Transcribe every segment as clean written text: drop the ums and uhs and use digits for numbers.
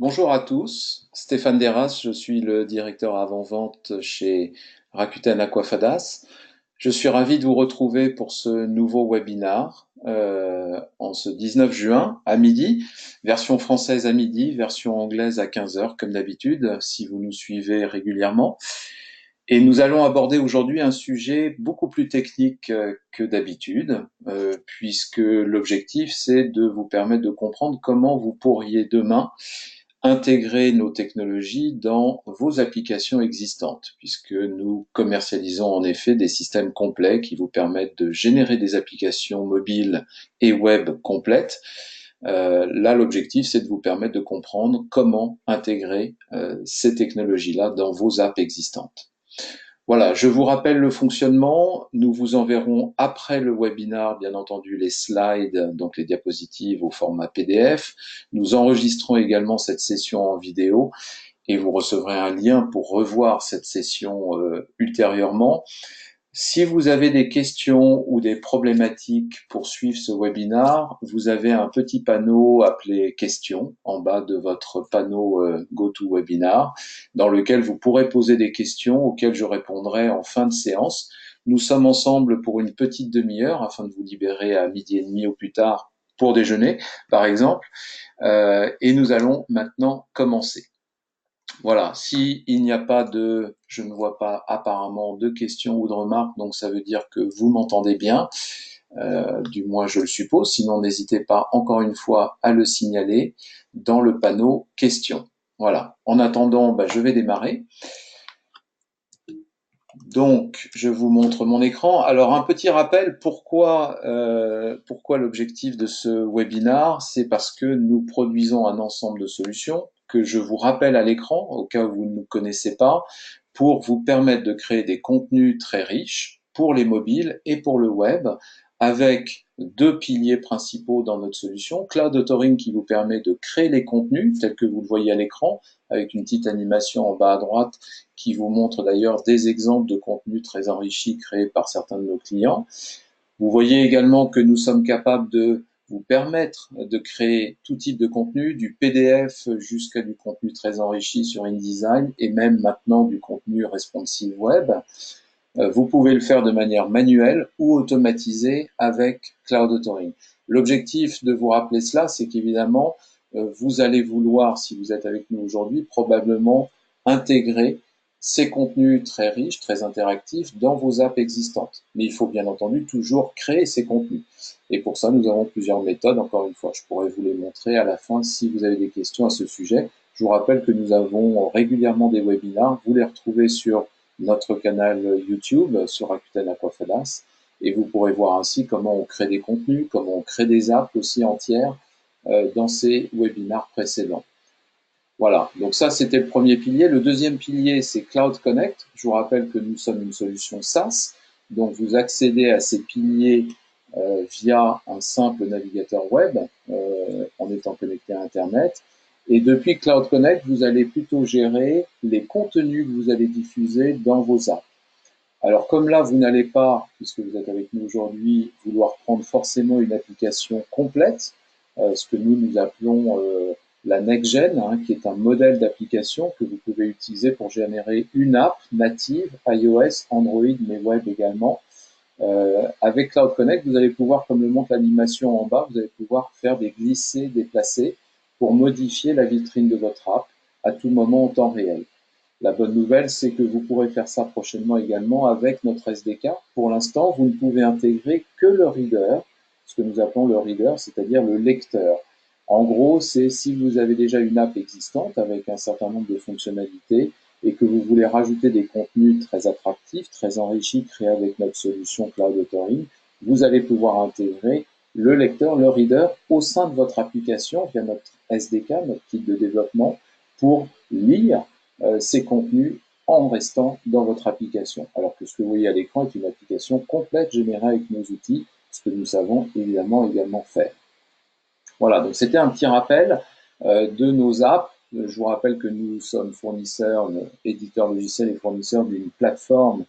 Bonjour à tous, Stéphane Derras, je suis le directeur avant-vente chez Rakuten Aquafadas. Je suis ravi de vous retrouver pour ce nouveau webinar en ce 19 juin à midi, version française à midi, version anglaise à 15 heures comme d'habitude, si vous nous suivez régulièrement. Et nous allons aborder aujourd'hui un sujet beaucoup plus technique que d'habitude, puisque l'objectif c'est de vous permettre de comprendre comment vous pourriez demain intégrer nos technologies dans vos applications existantes, puisque nous commercialisons en effet des systèmes complets qui vous permettent de générer des applications mobiles et web complètes. Là, l'objectif, c'est de vous permettre de comprendre comment intégrer ces technologies-là dans vos apps existantes. Voilà, je vous rappelle le fonctionnement. Nous vous enverrons après le webinar, bien entendu, les slides, donc les diapositives au format PDF. Nous enregistrons également cette session en vidéo et vous recevrez un lien pour revoir cette session ultérieurement. Si vous avez des questions ou des problématiques pour suivre ce webinar, vous avez un petit panneau appelé questions en bas de votre panneau GoToWebinar dans lequel vous pourrez poser des questions auxquelles je répondrai en fin de séance. Nous sommes ensemble pour une petite demi-heure afin de vous libérer à midi et demi au plus tard pour déjeuner, par exemple. Et nous allons maintenant commencer. Voilà, si il n'y a pas de, je ne vois pas apparemment de questions ou de remarques, donc ça veut dire que vous m'entendez bien, du moins je le suppose, sinon n'hésitez pas encore une fois à le signaler dans le panneau questions. Voilà, en attendant, je vais démarrer. Donc, je vous montre mon écran. Alors, un petit rappel, pourquoi l'objectif de ce webinar? C'est parce que nous produisons un ensemble de solutions que je vous rappelle à l'écran, au cas où vous ne nous connaissez pas, pour vous permettre de créer des contenus très riches pour les mobiles et pour le web, avec deux piliers principaux dans notre solution. Cloud Authoring qui vous permet de créer les contenus, tels que vous le voyez à l'écran, avec une petite animation en bas à droite qui vous montre d'ailleurs des exemples de contenus très enrichis créés par certains de nos clients. Vous voyez également que nous sommes capables de vous permettre de créer tout type de contenu, du PDF jusqu'à du contenu très enrichi sur InDesign et même maintenant du contenu responsive web. Vous pouvez le faire de manière manuelle ou automatisée avec Cloud Authoring. L'objectif de vous rappeler cela, c'est qu'évidemment, vous allez vouloir, si vous êtes avec nous aujourd'hui, probablement intégrer ces contenus très riches, très interactifs dans vos apps existantes. Mais il faut bien entendu toujours créer ces contenus. Et pour ça, nous avons plusieurs méthodes. Encore une fois, je pourrais vous les montrer à la fin si vous avez des questions à ce sujet. Je vous rappelle que nous avons régulièrement des webinars. Vous les retrouvez sur notre canal YouTube sur Rakuten Aquafadas et vous pourrez voir ainsi comment on crée des contenus, comment on crée des apps aussi entières dans ces webinars précédents. Voilà, donc ça c'était le premier pilier. Le deuxième pilier c'est Cloud Connect. Je vous rappelle que nous sommes une solution SaaS, donc vous accédez à ces piliers via un simple navigateur web en étant connecté à Internet. Et depuis Cloud Connect, vous allez plutôt gérer les contenus que vous allez diffuser dans vos apps. Alors comme là, vous n'allez pas, puisque vous êtes avec nous aujourd'hui, vouloir prendre forcément une application complète, ce que nous appelons la next-gen, qui est un modèle d'application que vous pouvez utiliser pour générer une app native, iOS, Android, mais web également. Avec Cloud Connect, vous allez pouvoir, comme le montre l'animation en bas, vous allez pouvoir faire des glissés, déplacés pour modifier la vitrine de votre app à tout moment en temps réel. La bonne nouvelle, c'est que vous pourrez faire ça prochainement également avec notre SDK. Pour l'instant, vous ne pouvez intégrer que le reader, ce que nous appelons le reader, c'est-à-dire le lecteur. En gros, c'est si vous avez déjà une app existante avec un certain nombre de fonctionnalités et que vous voulez rajouter des contenus très attractifs, très enrichis, créés avec notre solution Cloud Authoring, vous allez pouvoir intégrer le lecteur, le reader, au sein de votre application via notre SDK, notre kit de développement, pour lire ces contenus en restant dans votre application. Alors que ce que vous voyez à l'écran est une application complète générée avec nos outils, ce que nous savons évidemment également faire. Voilà, donc c'était un petit rappel de nos apps. Je vous rappelle que nous sommes fournisseurs, éditeurs logiciels et fournisseurs d'une plateforme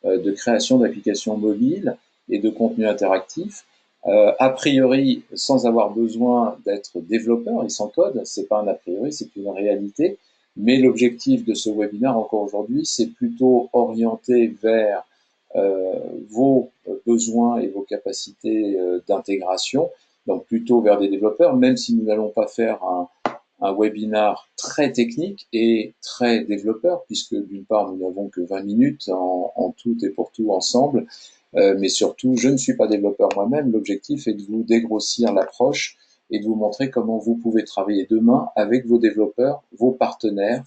de création d'applications mobiles et de contenus interactifs. a priori sans avoir besoin d'être développeur et sans code. C'est pas un a priori, c'est une réalité. Mais l'objectif de ce webinaire encore aujourd'hui, c'est plutôt orienté vers euh, vos besoins et vos capacités d'intégration, donc plutôt vers des développeurs, même si nous n'allons pas faire un webinar très technique et très développeur, puisque d'une part, nous n'avons que 20 minutes en tout et pour tout ensemble, mais surtout, je ne suis pas développeur moi-même. L'objectif est de vous dégrossir l'approche et de vous montrer comment vous pouvez travailler demain avec vos développeurs, vos partenaires,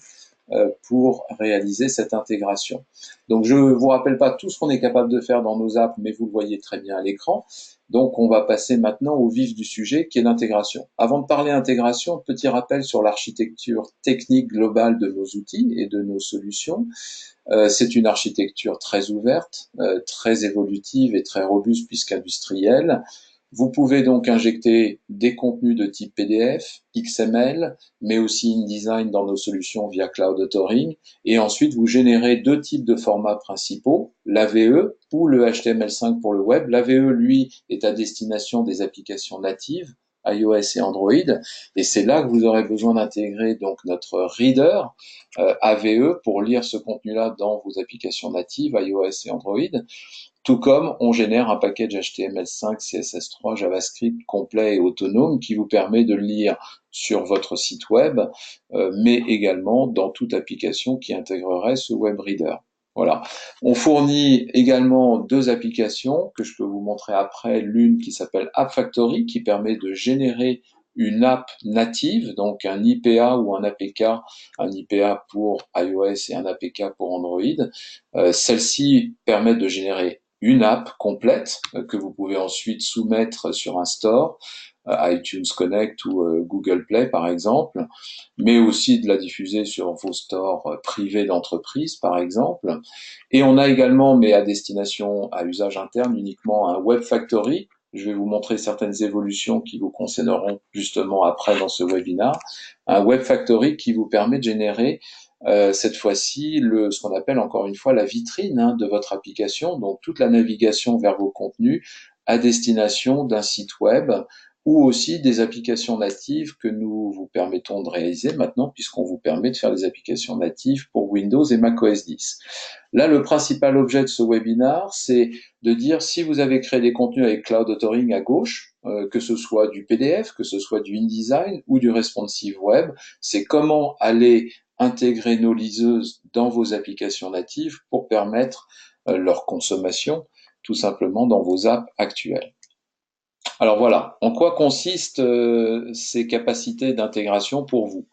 pour réaliser cette intégration. Donc je ne vous rappelle pas tout ce qu'on est capable de faire dans nos apps, mais vous le voyez très bien à l'écran. Donc on va passer maintenant au vif du sujet qui est l'intégration. Avant de parler intégration, petit rappel sur l'architecture technique globale de nos outils et de nos solutions. C'est une architecture très ouverte, très évolutive et très robuste puisqu'industrielle. Vous pouvez donc injecter des contenus de type PDF, XML, mais aussi InDesign dans nos solutions via Cloud Authoring. Et ensuite, vous générez deux types de formats principaux, l'AVE ou le HTML5 pour le web. L'AVE, lui, est à destination des applications natives, iOS et Android. Et c'est là que vous aurez besoin d'intégrer donc notre reader AVE pour lire ce contenu-là dans vos applications natives, iOS et Android. Tout comme on génère un package HTML5, CSS3, JavaScript complet et autonome qui vous permet de le lire sur votre site web, mais également dans toute application qui intégrerait ce web reader. Voilà. On fournit également deux applications que je peux vous montrer après. L'une qui s'appelle App Factory, qui permet de générer une app native, donc un IPA ou un APK, un IPA pour iOS et un APK pour Android. Celle-ci permet de générer une app complète que vous pouvez ensuite soumettre sur un store, iTunes Connect ou Google Play par exemple, mais aussi de la diffuser sur vos stores privés d'entreprise par exemple. Et on a également, mais à destination, à usage interne, uniquement un Web Factory. Je vais vous montrer certaines évolutions qui vous concerneront justement après dans ce webinaire. Un Web Factory qui vous permet de générer cette fois-ci ce qu'on appelle encore une fois la vitrine de votre application, donc toute la navigation vers vos contenus à destination d'un site web ou aussi des applications natives que nous vous permettons de réaliser maintenant puisqu'on vous permet de faire des applications natives pour Windows et Mac OS X. Là, le principal objet de ce webinaire, c'est de dire si vous avez créé des contenus avec Cloud Authoring à gauche, que ce soit du PDF, que ce soit du InDesign ou du responsive web, c'est comment aller intégrer nos liseuses dans vos applications natives pour permettre leur consommation tout simplement dans vos apps actuelles. Alors voilà, en quoi consistent ces capacités d'intégration pour vous?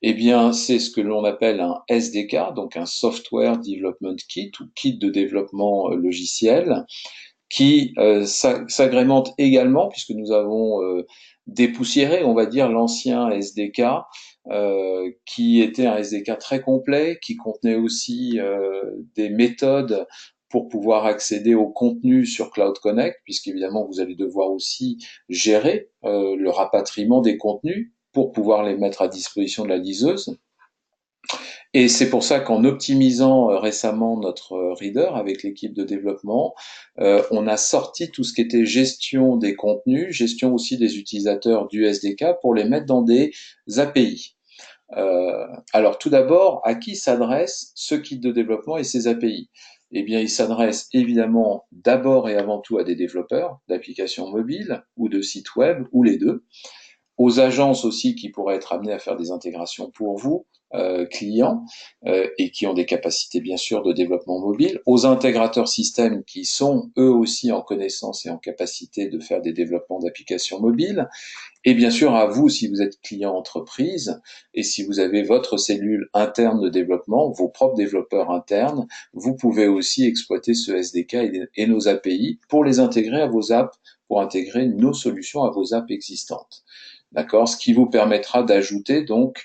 Eh bien, c'est ce que l'on appelle un SDK, donc un Software Development Kit ou kit de développement logiciel, qui s'agrémente également, puisque nous avons dépoussiéré, on va dire, l'ancien SDK, qui était un SDK très complet, qui contenait aussi des méthodes pour pouvoir accéder au contenu sur Cloud Connect, puisqu'évidemment vous allez devoir aussi gérer le rapatriement des contenus pour pouvoir les mettre à disposition de la liseuse. Et c'est pour ça qu'en optimisant récemment notre reader avec l'équipe de développement, on a sorti tout ce qui était gestion des contenus, gestion aussi des utilisateurs du SDK pour les mettre dans des API. Alors tout d'abord, à qui s'adresse ce kit de développement et ces API? Eh bien, il s'adresse évidemment d'abord et avant tout à des développeurs d'applications mobiles ou de sites web, ou les deux, aux agences aussi qui pourraient être amenées à faire des intégrations pour vous, clients, et qui ont des capacités bien sûr de développement mobile, aux intégrateurs systèmes qui sont eux aussi en connaissance et en capacité de faire des développements d'applications mobiles, et bien sûr à vous si vous êtes client entreprise et si vous avez votre cellule interne de développement, vos propres développeurs internes, vous pouvez aussi exploiter ce SDK et nos API pour les intégrer à vos apps, pour intégrer nos solutions à vos apps existantes. D'accord? Ce qui vous permettra d'ajouter donc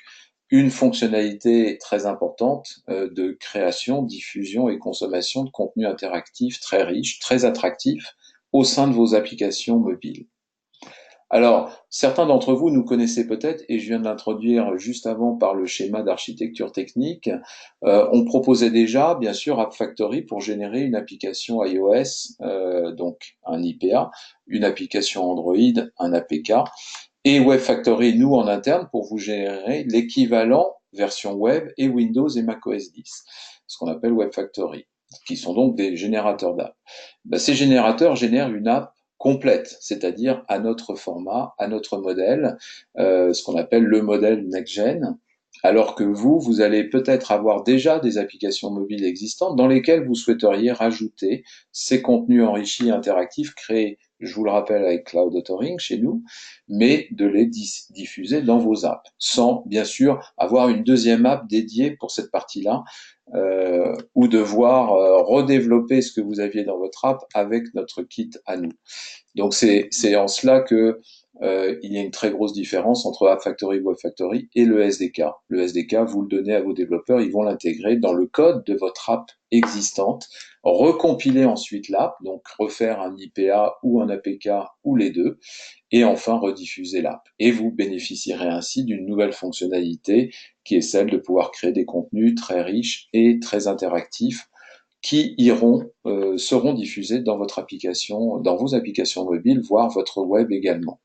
une fonctionnalité très importante de création, diffusion et consommation de contenu interactif très riche, très attractif au sein de vos applications mobiles. Alors, certains d'entre vous nous connaissez peut-être, et je viens de l'introduire juste avant par le schéma d'architecture technique. On proposait déjà, bien sûr, App Factory pour générer une application iOS, donc un IPA, une application Android, un APK, et Web Factory, nous, en interne, pour vous générer l'équivalent version web et Windows et macOS 10, ce qu'on appelle Web Factory, qui sont donc des générateurs d'app. Ben, ces générateurs génèrent une app complète, c'est-à-dire à notre format, à notre modèle, ce qu'on appelle le modèle next-gen, alors que vous allez peut-être avoir déjà des applications mobiles existantes dans lesquelles vous souhaiteriez rajouter ces contenus enrichis interactifs créés, je vous le rappelle, avec Cloud Authoring chez nous, mais de les diffuser dans vos apps, sans bien sûr avoir une deuxième app dédiée pour cette partie-là, ou devoir redévelopper ce que vous aviez dans votre app avec notre kit à nous. Donc c'est en cela que il y a une très grosse différence entre App Factory, Web Factory et le SDK. Le SDK, vous le donnez à vos développeurs, ils vont l'intégrer dans le code de votre app existante, recompiler ensuite l'app, donc refaire un IPA ou un APK ou les deux, et enfin rediffuser l'app. Et vous bénéficierez ainsi d'une nouvelle fonctionnalité qui est celle de pouvoir créer des contenus très riches et très interactifs qui seront diffusés dans votre application, dans vos applications mobiles, voire votre web également.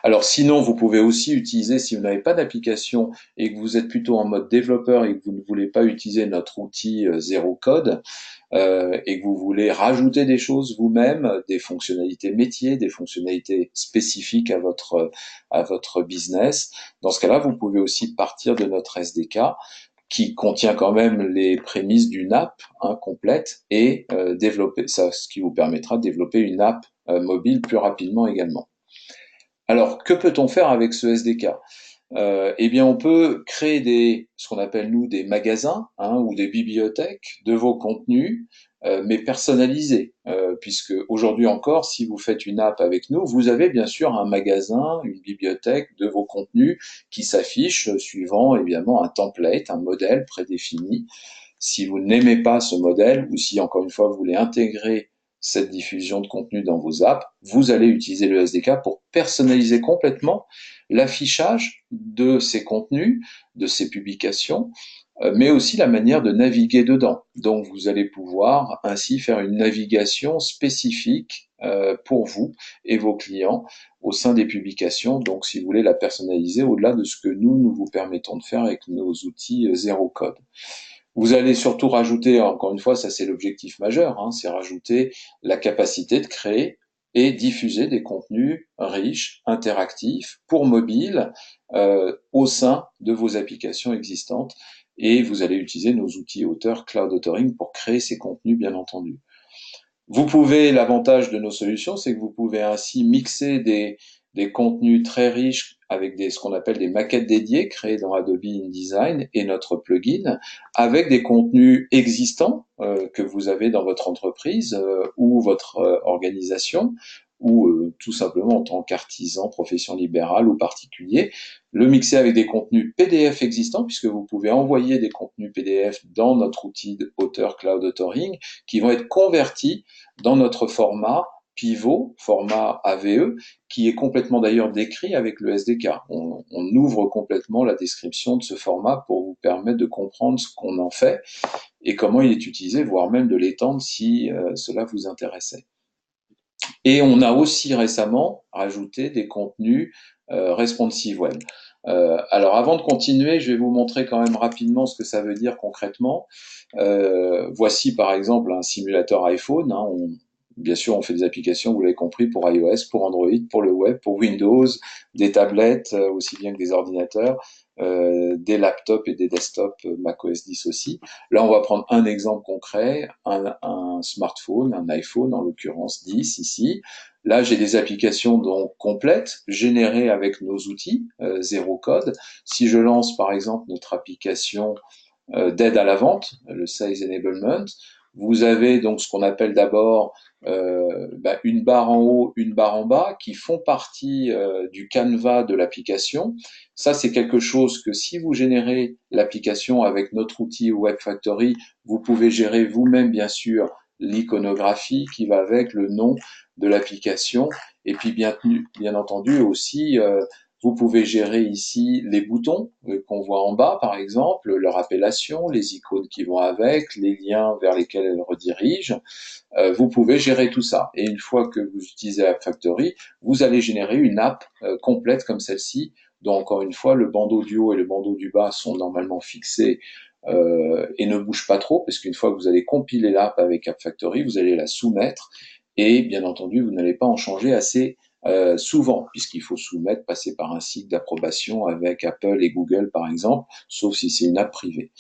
Alors sinon, vous pouvez aussi utiliser, si vous n'avez pas d'application et que vous êtes plutôt en mode développeur et que vous ne voulez pas utiliser notre outil zéro code, et que vous voulez rajouter des choses vous-même, des fonctionnalités métiers, des fonctionnalités spécifiques à votre business, dans ce cas-là, vous pouvez aussi partir de notre SDK qui contient quand même les prémices d'une app complète et développer ça, ce qui vous permettra de développer une app mobile plus rapidement également. Alors, que peut-on faire avec ce SDK? Eh bien, on peut créer ce qu'on appelle nous des magasins ou des bibliothèques de vos contenus, mais personnalisés, puisque aujourd'hui encore, si vous faites une app avec nous, vous avez bien sûr un magasin, une bibliothèque de vos contenus qui s'affiche suivant évidemment un template, un modèle prédéfini. Si vous n'aimez pas ce modèle, ou si encore une fois vous voulez intégrer cette diffusion de contenu dans vos apps, vous allez utiliser le SDK pour personnaliser complètement l'affichage de ces contenus, de ces publications, mais aussi la manière de naviguer dedans. Donc vous allez pouvoir ainsi faire une navigation spécifique pour vous et vos clients au sein des publications. Donc si vous voulez la personnaliser au-delà de ce que nous vous permettons de faire avec nos outils zéro code. Vous allez surtout rajouter, encore une fois, ça c'est l'objectif majeur, c'est rajouter la capacité de créer et diffuser des contenus riches, interactifs, pour mobile, au sein de vos applications existantes. Et vous allez utiliser nos outils auteurs Cloud Authoring pour créer ces contenus, bien entendu. Vous pouvez, l'avantage de nos solutions, c'est que vous pouvez ainsi mixer des contenus très riches avec ce qu'on appelle des maquettes dédiées créées dans Adobe InDesign et notre plugin, avec des contenus existants que vous avez dans votre entreprise ou votre organisation, ou tout simplement en tant qu'artisan, profession libérale ou particulier, le mixer avec des contenus PDF existants, puisque vous pouvez envoyer des contenus PDF dans notre outil d'auteur Cloud Authoring, qui vont être convertis dans notre format pivot, format AVE, qui est complètement d'ailleurs décrit avec le SDK. On ouvre complètement la description de ce format pour vous permettre de comprendre ce qu'on en fait et comment il est utilisé, voire même de l'étendre si cela vous intéressait. Et on a aussi récemment rajouté des contenus responsive web. Alors avant de continuer, je vais vous montrer quand même rapidement ce que ça veut dire concrètement. Voici par exemple un simulateur iPhone. Bien sûr, on fait des applications, vous l'avez compris, pour iOS, pour Android, pour le web, pour Windows, des tablettes aussi bien que des ordinateurs, des laptops et des desktops macOS 10 aussi. Là, on va prendre un exemple concret, un smartphone, un iPhone en l'occurrence 10 ici. Là, j'ai des applications donc complètes, générées avec nos outils, zéro code. Si je lance par exemple notre application d'aide à la vente, le Sales Enablement, vous avez donc ce qu'on appelle d'abord une barre en haut, une barre en bas, qui font partie du canevas de l'application. Ça, c'est quelque chose que si vous générez l'application avec notre outil Web Factory, vous pouvez gérer vous-même, bien sûr, l'iconographie qui va avec le nom de l'application Et puis bien entendu aussi, vous pouvez gérer ici les boutons qu'on voit en bas, par exemple, leur appellation, les icônes qui vont avec, les liens vers lesquels elles redirigent. Vous pouvez gérer tout ça. Et une fois que vous utilisez App Factory, vous allez générer une app complète comme celle-ci, dont encore une fois, le bandeau du haut et le bandeau du bas sont normalement fixés et ne bougent pas trop, parce qu'une fois que vous allez compiler l'app avec App Factory, vous allez la soumettre, et bien entendu, vous n'allez pas en changer assez souvent, puisqu'il faut soumettre, passer par un cycle d'approbation avec Apple et Google par exemple, sauf si c'est une app privée.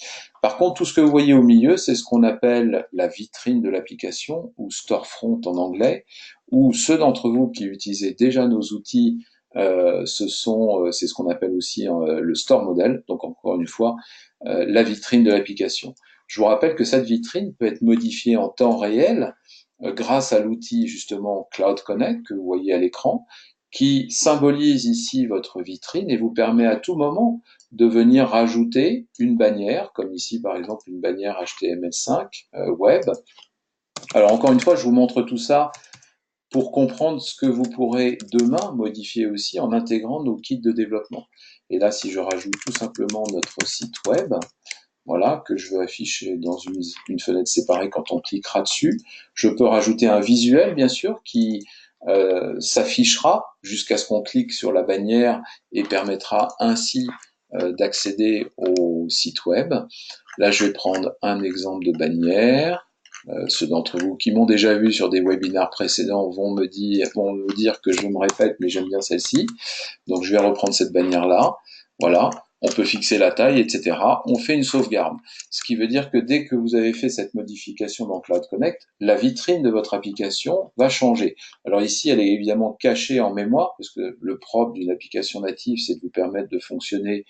Par contre, tout ce que vous voyez au milieu, c'est ce qu'on appelle la vitrine de l'application, ou storefront en anglais, ou ceux d'entre vous qui utilisez déjà nos outils, c'est ce qu'on appelle aussi le store model, donc encore une fois, la vitrine de l'application. Je vous rappelle que cette vitrine peut être modifiée en temps réel grâce à l'outil justement Cloud Connect que vous voyez à l'écran, qui symbolise ici votre vitrine et vous permet à tout moment de venir rajouter une bannière, comme ici par exemple une bannière HTML5 web. Alors encore une fois, je vous montre tout ça pour comprendre ce que vous pourrez demain modifier aussi en intégrant nos kits de développement. Et là, si je rajoute tout simplement notre site web, voilà, que je veux afficher dans une fenêtre séparée quand on cliquera dessus. Je peux rajouter un visuel, bien sûr, qui s'affichera jusqu'à ce qu'on clique sur la bannière et permettra ainsi d'accéder au site web. Là, je vais prendre un exemple de bannière. Ceux d'entre vous qui m'ont déjà vu sur des webinaires précédents vont me dire que je me répète, mais j'aime bien celle-ci. Donc je vais reprendre cette bannière-là. Voilà, on peut fixer la taille, etc. On fait une sauvegarde. Ce qui veut dire que dès que vous avez fait cette modification dans Cloud Connect, la vitrine de votre application va changer. Alors ici, elle est évidemment cachée en mémoire, parce que le propre d'une application native, c'est de vous permettre de fonctionner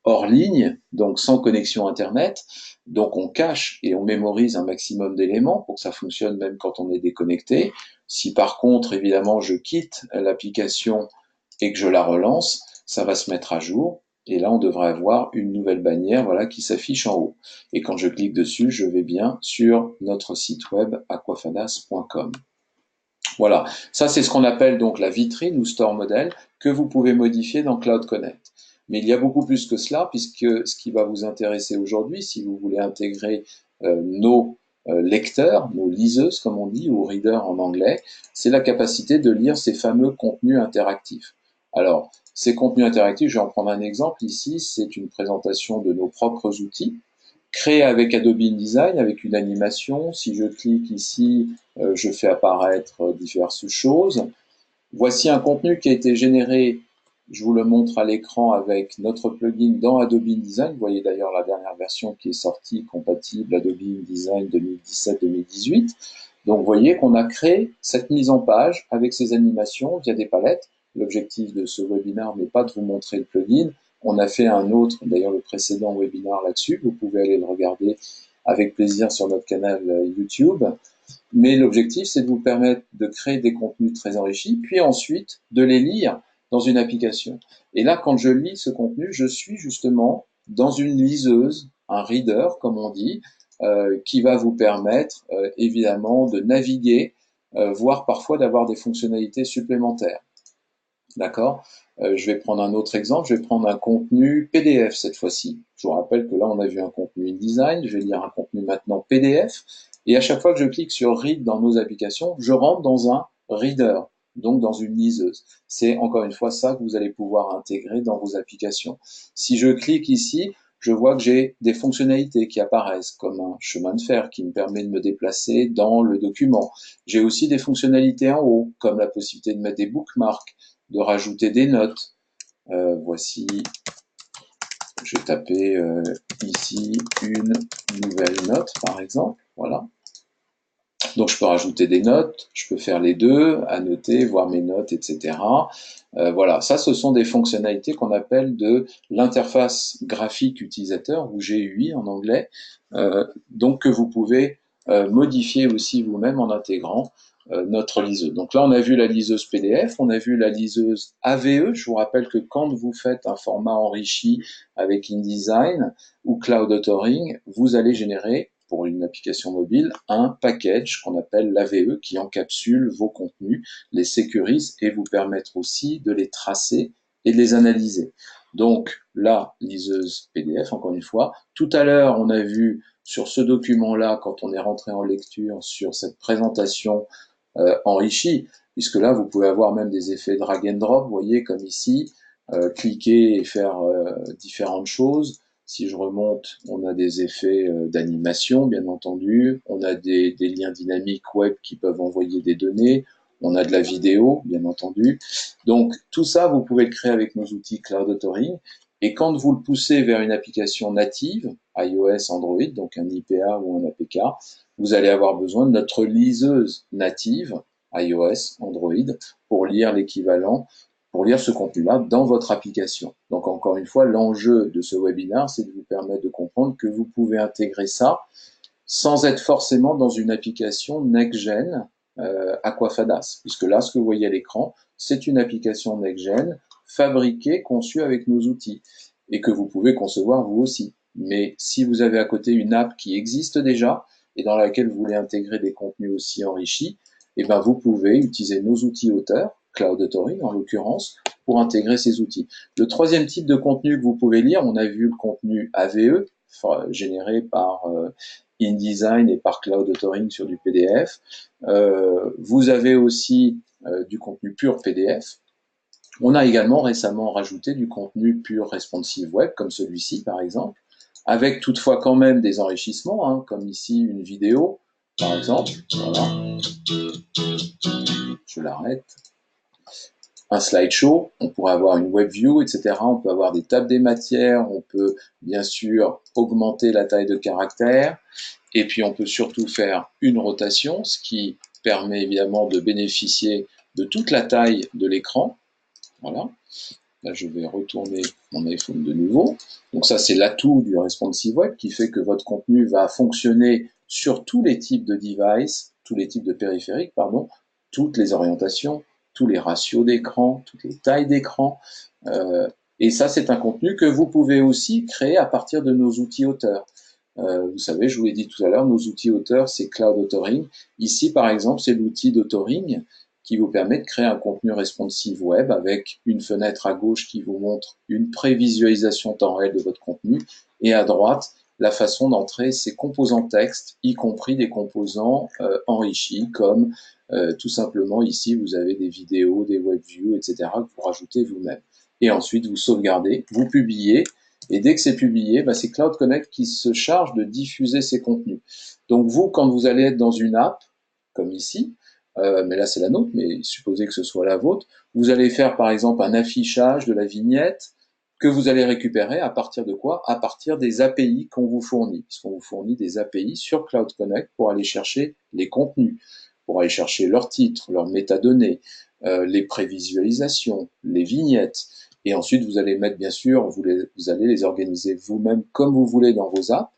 hors ligne, donc sans connexion Internet. Donc on cache et on mémorise un maximum d'éléments pour que ça fonctionne même quand on est déconnecté. Si par contre, évidemment, je quitte l'application et que je la relance, ça va se mettre à jour. Et là, on devrait avoir une nouvelle bannière, voilà, qui s'affiche en haut. Et quand je clique dessus, je vais bien sur notre site web aquafadas.com. Voilà, ça c'est ce qu'on appelle donc la vitrine ou store model que vous pouvez modifier dans Cloud Connect. Mais il y a beaucoup plus que cela, puisque ce qui va vous intéresser aujourd'hui, si vous voulez intégrer nos lecteurs, nos liseuses comme on dit, ou readers en anglais, c'est la capacité de lire ces fameux contenus interactifs. Alors, ces contenus interactifs, je vais en prendre un exemple ici, c'est une présentation de nos propres outils, créé avec Adobe InDesign, avec une animation. Si je clique ici, je fais apparaître diverses choses. Voici un contenu qui a été généré, je vous le montre à l'écran avec notre plugin dans Adobe InDesign. Vous voyez d'ailleurs la dernière version qui est sortie, compatible Adobe InDesign 2017-2018. Donc vous voyez qu'on a créé cette mise en page avec ces animations via des palettes. L'objectif de ce webinaire n'est pas de vous montrer le plugin. On a fait un autre, d'ailleurs le précédent webinaire là-dessus. Vous pouvez aller le regarder avec plaisir sur notre canal YouTube. Mais l'objectif, c'est de vous permettre de créer des contenus très enrichis, puis ensuite de les lire dans une application. Et là, quand je lis ce contenu, je suis justement dans une liseuse, un reader, comme on dit, qui va vous permettre évidemment de naviguer, voire parfois d'avoir des fonctionnalités supplémentaires. D'accord. Je vais prendre un autre exemple, je vais prendre un contenu PDF cette fois-ci. Je vous rappelle que là, on a vu un contenu InDesign, je vais lire un contenu maintenant PDF, et à chaque fois que je clique sur Read dans nos applications, je rentre dans un reader, donc dans une liseuse. C'est encore une fois ça que vous allez pouvoir intégrer dans vos applications. Si je clique ici, je vois que j'ai des fonctionnalités qui apparaissent, comme un chemin de fer qui me permet de me déplacer dans le document. J'ai aussi des fonctionnalités en haut, comme la possibilité de mettre des bookmarks, de rajouter des notes. Voici, je vais taper ici une nouvelle note par exemple, voilà. Donc je peux rajouter des notes, je peux faire les deux, annoter, voir mes notes, etc. Voilà, ça ce sont des fonctionnalités qu'on appelle de l'interface graphique utilisateur, ou GUI en anglais, donc que vous pouvez modifier aussi vous-même en intégrant notre liseuse. Donc là, on a vu la liseuse PDF, on a vu la liseuse AVE. Je vous rappelle que quand vous faites un format enrichi avec InDesign ou Cloud Authoring, vous allez générer pour une application mobile, un package qu'on appelle l'AVE qui encapsule vos contenus, les sécurise et vous permettre aussi de les tracer et de les analyser. Donc, la liseuse PDF, encore une fois. Tout à l'heure, on a vu sur ce document-là, quand on est rentré en lecture sur cette présentation enrichie, puisque là, vous pouvez avoir même des effets drag and drop, vous voyez, comme ici, cliquer et faire différentes choses. Si je remonte, on a des effets d'animation, bien entendu. On a des liens dynamiques web qui peuvent envoyer des données. On a de la vidéo, bien entendu. Donc, tout ça, vous pouvez le créer avec nos outils Cloud Authoring. Et quand vous le poussez vers une application native, iOS, Android, donc un IPA ou un APK, vous allez avoir besoin de notre liseuse native, iOS, Android, pour lire l'équivalent, pour lire ce contenu-là dans votre application. Donc encore une fois, l'enjeu de ce webinaire, c'est de vous permettre de comprendre que vous pouvez intégrer ça sans être forcément dans une application next-gen Aquafadas, puisque là, ce que vous voyez à l'écran, c'est une application next-gen fabriquée, conçue avec nos outils, et que vous pouvez concevoir vous aussi. Mais si vous avez à côté une app qui existe déjà, et dans laquelle vous voulez intégrer des contenus aussi enrichis, eh ben vous pouvez utiliser nos outils auteurs, Cloud Authoring en l'occurrence, pour intégrer ces outils. Le troisième type de contenu que vous pouvez lire, on a vu le contenu AVE, généré par InDesign et par Cloud Authoring sur du PDF. Vous avez aussi du contenu pur PDF. On a également récemment rajouté du contenu pur responsive web, comme celui-ci par exemple, avec toutefois quand même des enrichissements, hein, comme ici une vidéo, par exemple. Voilà. Je l'arrête. Un slideshow, on pourrait avoir une web view, etc. On peut avoir des tables des matières, on peut bien sûr augmenter la taille de caractère, et puis on peut surtout faire une rotation, ce qui permet évidemment de bénéficier de toute la taille de l'écran. Voilà. Là, je vais retourner mon iPhone de nouveau. Donc ça, c'est l'atout du responsive web qui fait que votre contenu va fonctionner sur tous les types de devices, tous les types de périphériques, pardon, toutes les orientations, tous les ratios d'écran, toutes les tailles d'écran. Et ça, c'est un contenu que vous pouvez aussi créer à partir de nos outils auteurs. Vous savez, je vous l'ai dit tout à l'heure, nos outils auteurs, c'est Cloud Authoring. Ici, par exemple, c'est l'outil d'Authoring qui vous permet de créer un contenu responsive web avec une fenêtre à gauche qui vous montre une prévisualisation temps réel de votre contenu et à droite, la façon d'entrer ces composants texte, y compris des composants enrichis comme tout simplement ici, vous avez des vidéos, des web views, etc. que vous rajoutez vous-même. Et ensuite, vous sauvegardez, vous publiez, et dès que c'est publié, bah, c'est Cloud Connect qui se charge de diffuser ces contenus. Donc vous, quand vous allez être dans une app, comme ici, mais là c'est la nôtre, mais supposez que ce soit la vôtre, vous allez faire par exemple un affichage de la vignette que vous allez récupérer à partir de quoi? À partir des API qu'on vous fournit. Puisqu'on vous fournit des API sur Cloud Connect pour aller chercher les contenus, pour aller chercher leurs titres, leurs métadonnées, les prévisualisations, les vignettes. Et ensuite, vous allez mettre, bien sûr, vous allez les organiser vous-même comme vous voulez dans vos apps,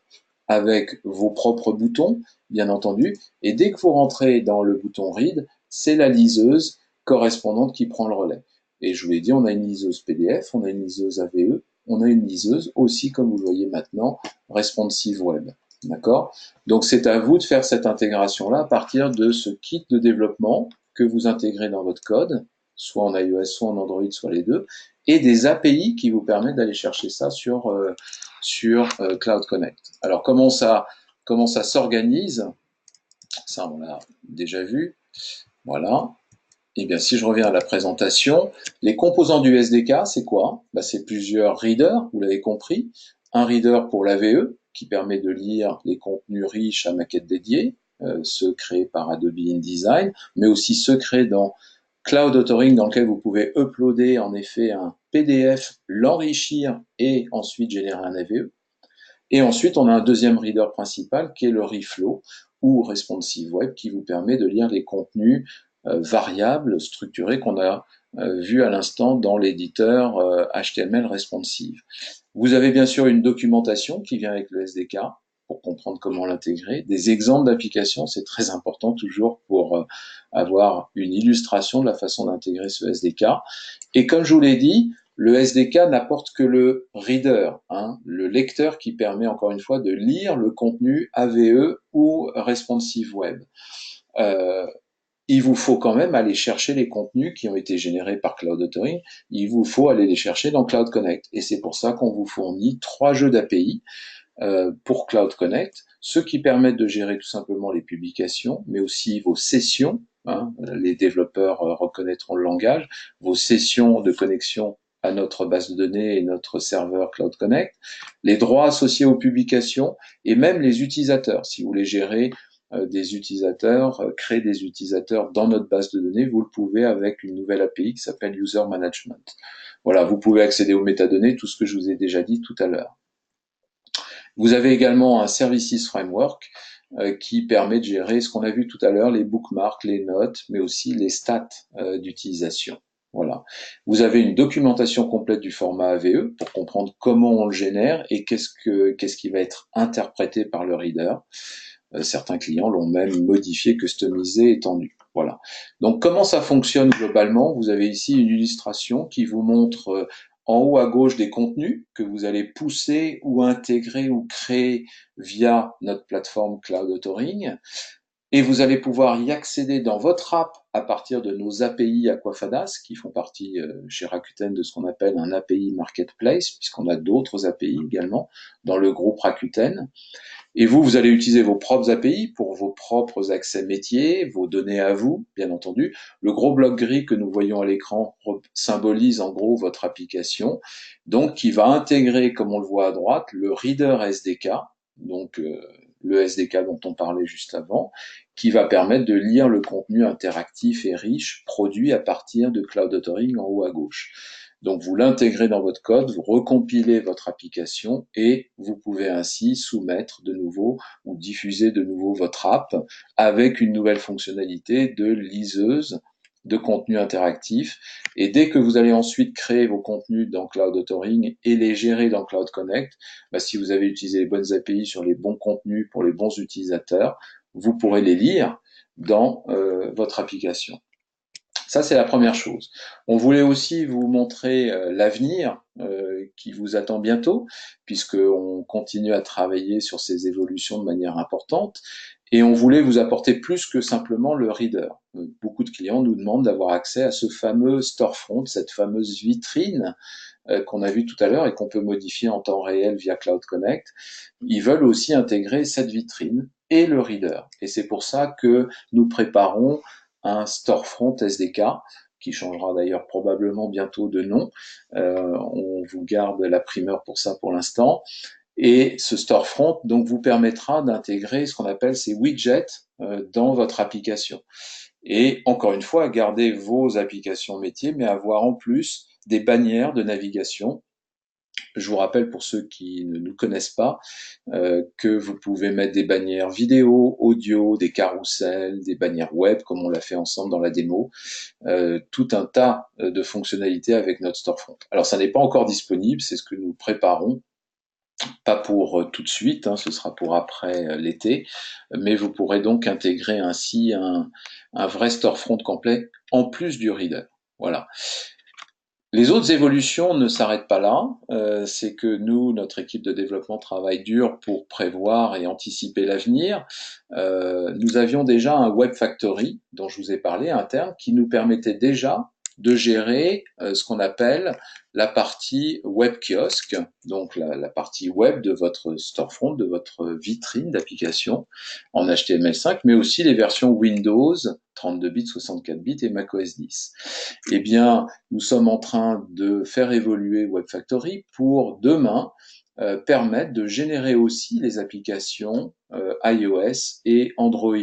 avec vos propres boutons, bien entendu. Et dès que vous rentrez dans le bouton Read, c'est la liseuse correspondante qui prend le relais. Et je vous l'ai dit, on a une liseuse PDF, on a une liseuse AVE, on a une liseuse aussi, comme vous le voyez maintenant, responsive web. D'accord? Donc c'est à vous de faire cette intégration-là à partir de ce kit de développement que vous intégrez dans votre code, soit en iOS, soit en Android, soit les deux, et des API qui vous permettent d'aller chercher ça sur Cloud Connect. Alors comment ça s'organise? Ça on l'a déjà vu. Voilà. Et bien si je reviens à la présentation, les composants du SDK, c'est quoi? Ben, c'est plusieurs readers, vous l'avez compris. Un reader pour l'AVE qui permet de lire les contenus riches à maquette dédiée, ceux créés par Adobe InDesign, mais aussi ceux créés dans Cloud Authoring dans lequel vous pouvez uploader en effet un PDF, l'enrichir et ensuite générer un AVE. Et ensuite, on a un deuxième reader principal qui est le Reflow ou Responsive Web qui vous permet de lire les contenus variables, structurés qu'on a vu à l'instant dans l'éditeur HTML responsive. Vous avez bien sûr une documentation qui vient avec le SDK pour comprendre comment l'intégrer, des exemples d'applications, c'est très important toujours pour avoir une illustration de la façon d'intégrer ce SDK. Et comme je vous l'ai dit, Le SDK n'apporte que le reader, hein, le lecteur qui permet encore une fois de lire le contenu AVE ou responsive web. Euh, il vous faut quand même aller chercher les contenus qui ont été générés par Cloud Authoring. Il vous faut aller les chercher dans Cloud Connect. Et c'est pour ça qu'on vous fournit 3 jeux d'API pour Cloud Connect, ceux qui permettent de gérer tout simplement les publications, mais aussi vos sessions. Hein, les développeurs reconnaîtront le langage, vos sessions de connexion à notre base de données et notre serveur Cloud Connect, les droits associés aux publications et même les utilisateurs. Si vous voulez gérer des utilisateurs, créer des utilisateurs dans notre base de données, vous le pouvez avec une nouvelle API qui s'appelle User Management. Voilà, vous pouvez accéder aux métadonnées, tout ce que je vous ai déjà dit tout à l'heure. Vous avez également un Services Framework qui permet de gérer ce qu'on a vu tout à l'heure, les bookmarks, les notes, mais aussi les stats d'utilisation. Voilà. Vous avez une documentation complète du format AVE pour comprendre comment on le génère et qu'est-ce qui va être interprété par le reader. Certains clients l'ont même modifié, customisé, étendu. Voilà. Donc comment ça fonctionne globalement? Vous avez ici une illustration qui vous montre en haut à gauche des contenus que vous allez pousser ou intégrer ou créer via notre plateforme Cloud Authoring. Et vous allez pouvoir y accéder dans votre app à partir de nos API Aquafadas, qui font partie chez Rakuten de ce qu'on appelle un API Marketplace, puisqu'on a d'autres API également dans le groupe Rakuten. Et vous allez utiliser vos propres API pour vos propres accès métiers, vos données à vous, bien entendu. Le gros bloc gris que nous voyons à l'écran symbolise en gros votre application, donc qui va intégrer, comme on le voit à droite, le Reader SDK, donc le SDK dont on parlait juste avant, qui va permettre de lire le contenu interactif et riche produit à partir de Cloud Authoring en haut à gauche. Donc vous l'intégrez dans votre code, vous recompilez votre application et vous pouvez ainsi soumettre de nouveau ou diffuser de nouveau votre app avec une nouvelle fonctionnalité de liseuse de contenu interactif. Et dès que vous allez ensuite créer vos contenus dans Cloud Authoring et les gérer dans Cloud Connect, si vous avez utilisé les bonnes API sur les bons contenus pour les bons utilisateurs, vous pourrez les lire dans votre application. Ça, c'est la première chose. On voulait aussi vous montrer l'avenir qui vous attend bientôt, puisqu'on continue à travailler sur ces évolutions de manière importante, et on voulait vous apporter plus que simplement le reader. Beaucoup de clients nous demandent d'avoir accès à ce fameux storefront, cette fameuse vitrine qu'on a vue tout à l'heure et qu'on peut modifier en temps réel via Cloud Connect. Ils veulent aussi intégrer cette vitrine et le reader. Et c'est pour ça que nous préparons un storefront SDK qui changera d'ailleurs probablement bientôt de nom. On vous garde la primeur pour ça pour l'instant. Et ce storefront donc vous permettra d'intégrer ce qu'on appelle ces widgets dans votre application. Et encore une fois, garder vos applications métiers, mais avoir en plus des bannières de navigation. Je vous rappelle pour ceux qui ne nous connaissent pas que vous pouvez mettre des bannières vidéo, audio, des carousels, des bannières web comme on l'a fait ensemble dans la démo, tout un tas de fonctionnalités avec notre storefront. Alors ça n'est pas encore disponible, c'est ce que nous préparons, pas pour tout de suite, hein, ce sera pour après l'été, mais vous pourrez donc intégrer ainsi un vrai storefront complet en plus du reader. Voilà. Les autres évolutions ne s'arrêtent pas là, c'est que nous, notre équipe de développement travaille dur pour prévoir et anticiper l'avenir. Nous avions déjà un Web Factory, dont je vous ai parlé, interne, qui nous permettait déjà de gérer ce qu'on appelle la partie web kiosque, donc la partie web de votre storefront, de votre vitrine d'application en HTML5, mais aussi les versions Windows 32 bits, 64 bits et macOS 10. Eh bien, nous sommes en train de faire évoluer Web Factory pour demain permettre de générer aussi les applications iOS et Android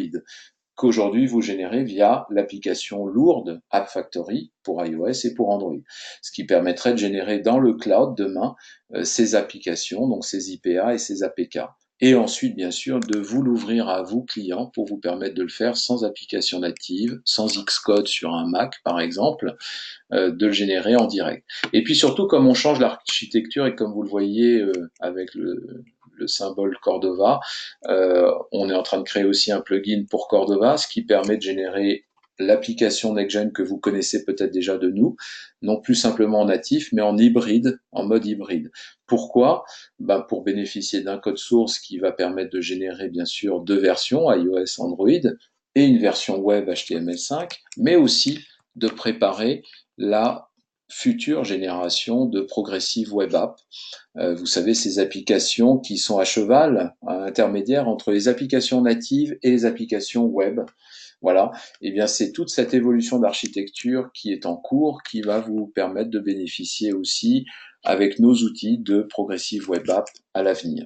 qu'aujourd'hui vous générez via l'application lourde App Factory pour iOS et pour Android. Ce qui permettrait de générer dans le cloud demain ces applications, donc ces IPA et ces APK. Et ensuite, bien sûr, de vous l'ouvrir à vous, clients, pour vous permettre de le faire sans application native, sans Xcode sur un Mac, par exemple, de le générer en direct. Et puis surtout, comme on change l'architecture et comme vous le voyez avec le symbole Cordova, on est en train de créer aussi un plugin pour Cordova, ce qui permet de générer l'application NextGen que vous connaissez peut-être déjà de nous, non plus simplement en natif, mais en hybride, en mode hybride. Pourquoi? Ben, pour bénéficier d'un code source qui va permettre de générer bien sûr deux versions, iOS, Android, et une version web HTML5, mais aussi de préparer la future génération de Progressive Web App. Vous savez, ces applications qui sont à cheval, à intermédiaire entre les applications natives et les applications web. Voilà, et bien c'est toute cette évolution d'architecture qui est en cours qui va vous permettre de bénéficier aussi avec nos outils de Progressive Web App à l'avenir.